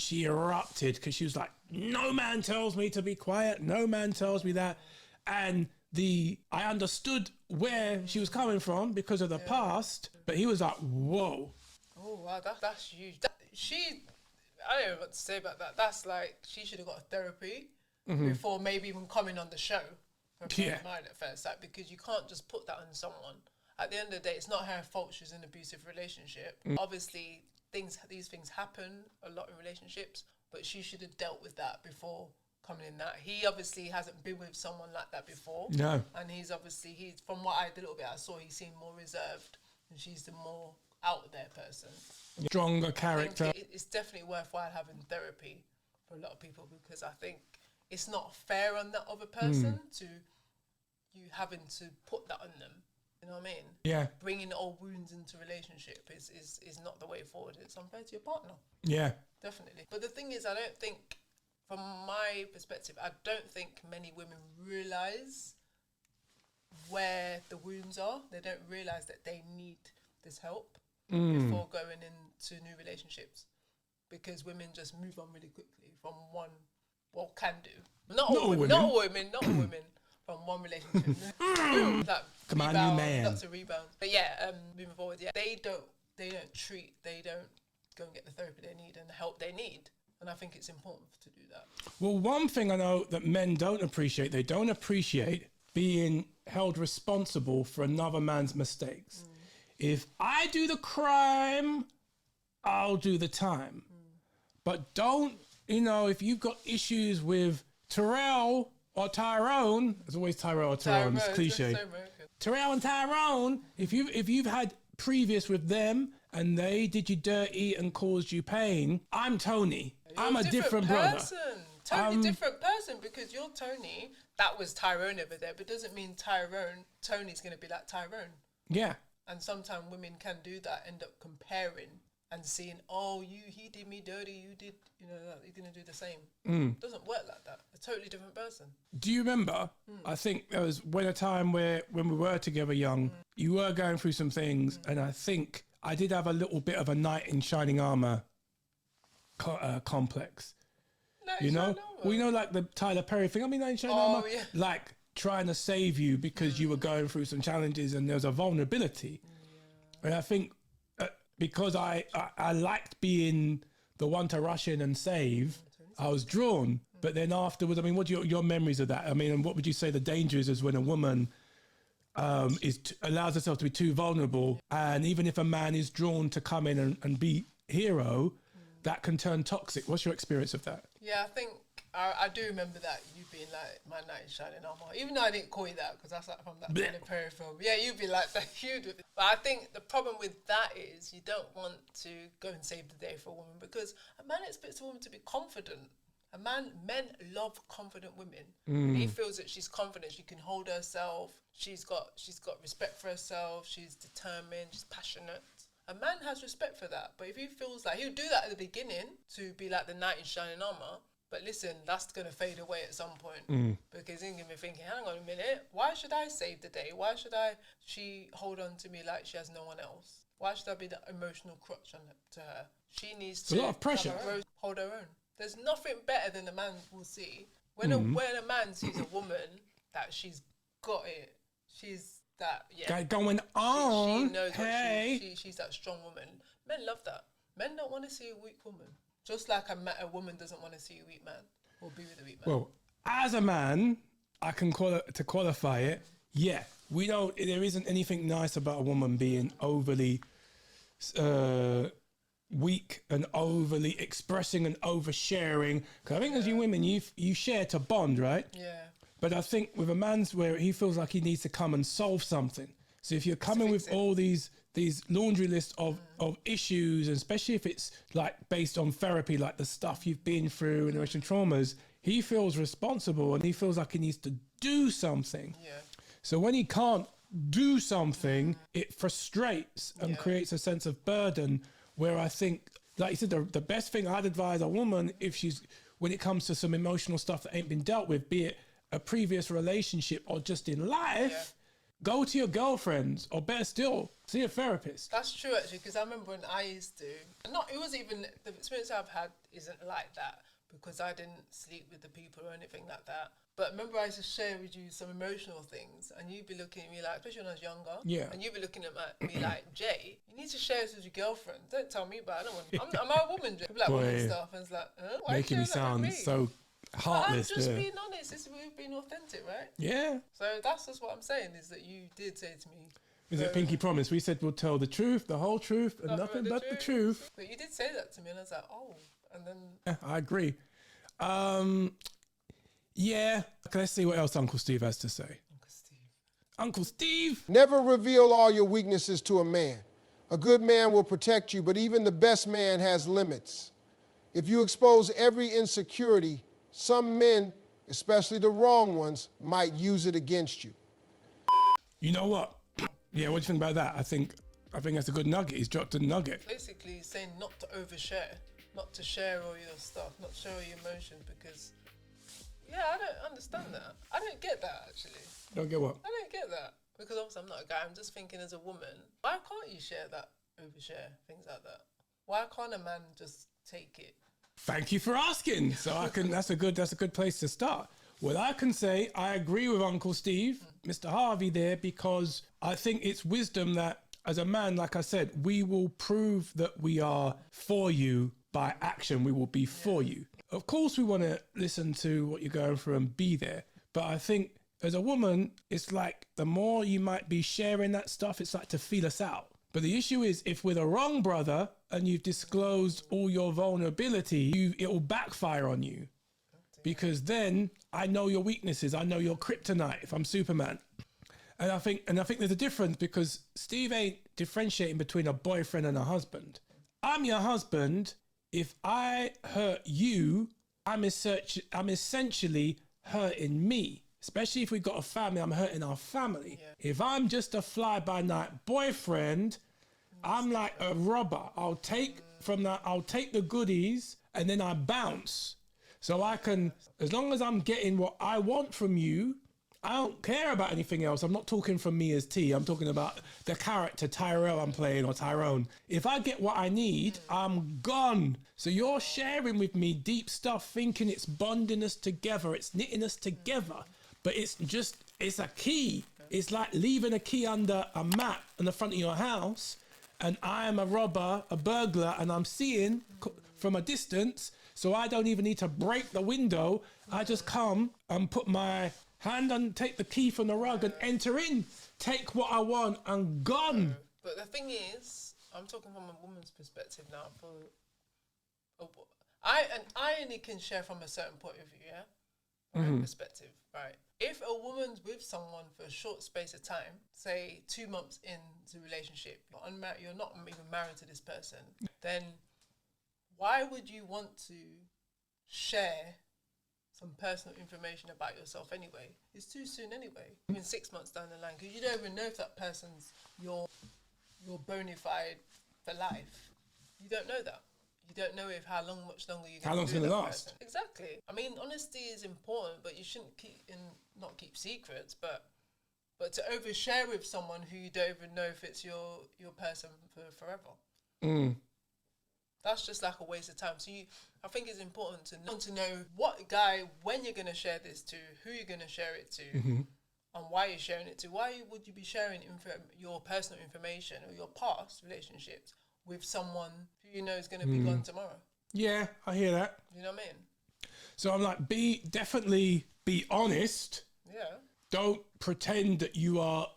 she erupted because she was like, no man tells me to be quiet. No man tells me that. And I understood where she was coming from because of the past, but he was like, whoa. Oh, wow, that's huge. I don't know what to say about that. That's like, she should have got a therapy before maybe even coming on the show. Mine at first, like, because you can't just put that on someone. At the end of the day, it's not her fault she's in an abusive relationship. Obviously, these things happen a lot in relationships, but she should have dealt with that before coming in that. He obviously hasn't been with someone like that before. No. And he's from what the little bit I saw, he seemed more reserved, and she's the more out there person. Stronger character. It's definitely worthwhile having therapy for a lot of people, because I think it's not fair on that other person to you having to put that on them. You know what I mean? Yeah. Bringing old wounds into relationship is not the way forward. It's unfair to your partner. Yeah. Definitely. But the thing is, I don't think, from my perspective, I don't think many women realise where the wounds are. They don't realise that they need this help before going into new relationships, because women just move on really quickly from one, well, can do. Not all women, from one relationship. Like, come on, rebound, you man. Lots of rebounds. But yeah, moving forward, they don't go and get the therapy they need and the help they need. And I think it's important to do that. Well, one thing I know that men don't appreciate, they don't appreciate being held responsible for another man's mistakes. If I do the crime, I'll do the time. But don't, if you've got issues with Terrell or Tyrone, it's always Tyrell or Tyrone, it's cliche. So Terrell and Tyrone, if you've had previous with them and they did you dirty and caused you pain, I'm Tony. I'm a different brother. Totally different person, because you're Tony. That was Tyrone over there, but doesn't mean Tony's going to be like Tyrone. Yeah. And sometimes women can do that, end up comparing and seeing, he did me dirty, you're going to do the same. It doesn't work like that. A totally different person. Do you remember, I think there was a time when we were together young, you were going through some things, and I think I did have a little bit of a knight in shining armor complex. We know like the Tyler Perry thing. I mean, knight in shining armor, like trying to save you because you were going through some challenges and there was a vulnerability. And I think because I liked being the one to rush in and save, I was drawn. But then afterwards, I mean, what are your memories of that? I mean, and what would you say the danger is when a woman allows herself to be too vulnerable, and even if a man is drawn to come in and be hero, that can turn toxic. What's your experience of that? Yeah, I think I do remember that, you being like my knight in shining armor. Even though I didn't call you that, because that's like from that Tyler Perry film. Yeah, you'd be like that. But I think the problem with that is you don't want to go and save the day for a woman, because a man expects a woman to be confident. Men love confident women. He feels that she's confident, she can hold herself, she's got respect for herself, she's determined, she's passionate. A man has respect for that, but if he feels like he'll do that at the beginning to be like the knight in shining armor, but listen, that's going to fade away at some point, because he's going to be thinking, hang on a minute, why should I save the day? Why should she hold on to me like she has no one else? Why should I be the emotional crutch to her? She needs to a lot of pressure. Hold her own. There's nothing better than a man will see. When a man sees a woman that she's got it, she's that, going on. She knows hey. She's that strong woman. Men love that. Men don't want to see a weak woman. Just like a woman doesn't want to see a weak man or be with a weak man. Well, as a man, I can qualify it. Yeah, we don't. There isn't anything nice about a woman being overly weak and overly expressing and oversharing. Because I think as you women, you share to bond, right? Yeah. But I think with a man's where he feels like he needs to come and solve something. So if you're coming with all these laundry lists of issues, and especially if it's like based on therapy, like the stuff you've been through and emotional traumas, he feels responsible and he feels like he needs to do something. Yeah. So when he can't do something, it frustrates and creates a sense of burden, where I think, like you said, the best thing I'd advise a woman, when it comes to some emotional stuff that ain't been dealt with, be it a previous relationship or just in life, go to your girlfriends, or better still, see a therapist. That's true, actually, because I remember when I used to, it wasn't even, the experience I've had isn't like that, because I didn't sleep with the people or anything like that. But remember, I used to share with you some emotional things, and you'd be looking at me like, especially when I was younger, yeah, and you'd be looking at me like, Jay, you need to share this with your girlfriend. Don't tell me about it. I don't want. I'm a woman. People like woman stuff, and it's like, why making me sound so heartless. I'm just being honest. We've been authentic, right? Yeah. So that's just what I'm saying, is that you did say to me. Is it Pinky Promise? We said we'll tell the truth, the whole truth, and nothing but the truth. But you did say that to me, and I was like, oh, and then. Yeah, I agree. Yeah. Okay, let's see what else Uncle Steve has to say. Uncle Steve. Never reveal all your weaknesses to a man. A good man will protect you, but even the best man has limits. If you expose every insecurity, some men, especially the wrong ones, might use it against you. You know what? Yeah, what do you think about that? I think that's a good nugget. He's dropped a nugget. Basically saying not to overshare, not to share all your stuff, not to share all your emotions, because, yeah, I don't understand that. I don't get that, actually. Don't get what? I don't get that. Because obviously I'm not a guy, I'm just thinking as a woman, why can't you share that, overshare, things like that? Why can't a man just take it? Thank you for asking. So that's a good place to start. Well, I can say I agree with Uncle Steve, Mr. Harvey there, because I think it's wisdom that as a man, like I said, we will prove that we are for you by action. We will be for you. Of course, we want to listen to what you're going through and be there. But I think as a woman, it's like the more you might be sharing that stuff, it's like to feel us out. But the issue is, if we're the wrong brother and you've disclosed all your vulnerability, it will backfire on you. Because then I know your weaknesses. I know your kryptonite if I'm Superman. And I think there's a difference, because Steve ain't differentiating between a boyfriend and a husband. I'm your husband. If I hurt you, I'm essentially hurting me. Especially if we've got a family, I'm hurting our family. Yeah. If I'm just a fly-by-night boyfriend, I'm like a robber. I'll take the goodies and then I bounce. So I can, as long as I'm getting what I want from you, I don't care about anything else. I'm not talking from me as T. I'm talking about the character Tyrell I'm playing, or Tyrone. If I get what I need, I'm gone. So you're sharing with me deep stuff, thinking it's bonding us together, it's knitting us together. But it's a key. It's like leaving a key under a mat in the front of your house, and I am a robber, a burglar, and I'm seeing from a distance, so I don't even need to break the window. I just come and put my hand and take the key from the rug and enter in, take what I want, and gone. But the thing is, I'm talking from a woman's perspective now. I only can share from a certain point of view, yeah? Perspective, right? If a woman's with someone for a short space of time, say 2 months into a relationship, you're not even married to this person, then why would you want to share some personal information about yourself anyway? It's too soon anyway. Even 6 months down the line, because you don't even know if that person's your bona fide for life. You don't know that. You don't know much longer you're going to do with that person. Exactly. I mean, honesty is important, but you shouldn't not keep secrets, but to overshare with someone who you don't even know if it's your person for forever. That's just like a waste of time. So I think it's important to know what guy, when you're going to share this to, who you're going to share it to, and why you're sharing it to. Why would you be sharing your personal information or your past relationships with someone who you know is going to be gone tomorrow? Yeah, I hear that. You know what I mean? So I'm like, definitely be honest. Yeah. Don't pretend that you are